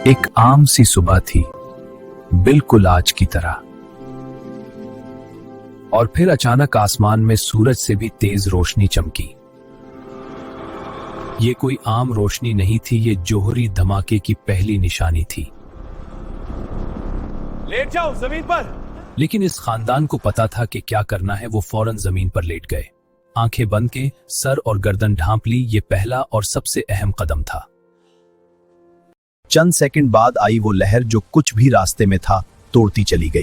एक आम सी सुबह थी, बिल्कुल आज की तरह। और फिर अचानक आसमान में सूरज से भी तेज रोशनी चमकी। ये कोई आम रोशनी नहीं थी, ये जोहरी धमाके की पहली निशानी थी। लेट जाओ जमीन पर। लेकिन इस खानदान को पता था कि क्या करना है। वो फौरन जमीन पर लेट गए, आंखें बंद के सर और गर्दन ढांप ली। ये पहला और सबसे अहम कदम था। चंद सेकंड बाद आई वो लहर जो कुछ भी रास्ते में था तोड़ती चली गई।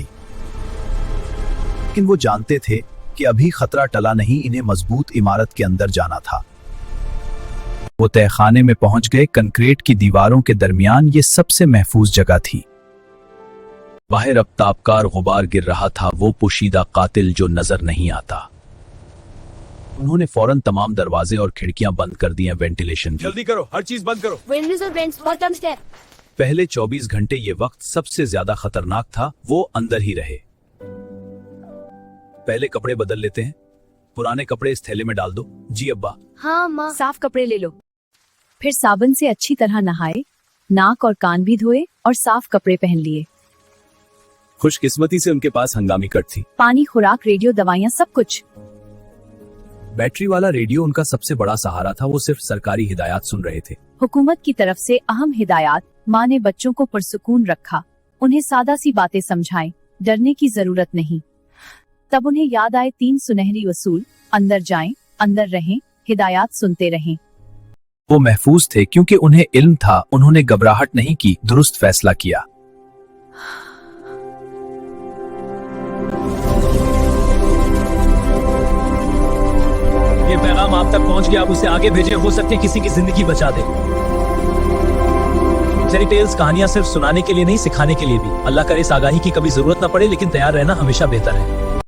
लेकिन वो जानते थे कि अभी खतरा टला नहीं, इन्हें मजबूत इमारत के अंदर जाना था। वो तहखाने में पहुंच गए। कंक्रीट की दीवारों के दरमियान ये सबसे महफूज जगह थी। बाहर अब ताबकार गुबार गिर रहा था, वो पोशीदा कातिल जो नजर नहीं आता। उन्होंने फौरन तमाम दरवाजे और खिड़कियां बंद कर दी। वेंटिलेशन भी। जल्दी करो, हर चीज बंद करो। Windows और vents bottom step। पहले 24 घंटे ये वक्त सबसे ज्यादा खतरनाक था। वो अंदर ही रहे। पहले कपड़े बदल लेते हैं। पुराने कपड़े इस थैले में डाल दो। जी अब्बा। हाँ माँ। साफ कपड़े ले लो। फिर साबुन से अच्छी तरह नहाए, नाक और कान भी धोए और साफ कपड़े पहन लिए। खुशकिस्मती से उनके पास हंगामी कट थी। पानी, खुराक, रेडियो, दवाइयाँ, सब कुछ। बैटरी वाला रेडियो उनका सबसे बड़ा सहारा था। वो सिर्फ सरकारी हिदायत सुन रहे थे। हुकूमत की तरफ से अहम हिदायत। माँ ने बच्चों को पुरसुकून रखा, उन्हें सादा सी बातें समझाएं, डरने की जरूरत नहीं। तब उन्हें याद आए 3 सुनहरी उसूल। अंदर जाएं, अंदर रहें, हिदायत सुनते रहें। वो महफूज थे क्योंकि उन्हें इल्म था। उन्होंने घबराहट नहीं की, दुरुस्त फैसला किया। ये पैगाम आप तक पहुंच गया, आप उसे आगे भेजें, हो सकते हैं किसी की जिंदगी बचा दे। फेरी टेल्स कहानियां सिर्फ सुनाने के लिए नहीं, सिखाने के लिए भी। अल्लाह करे इस आगाही की कभी जरूरत ना पड़े, लेकिन तैयार रहना हमेशा बेहतर है।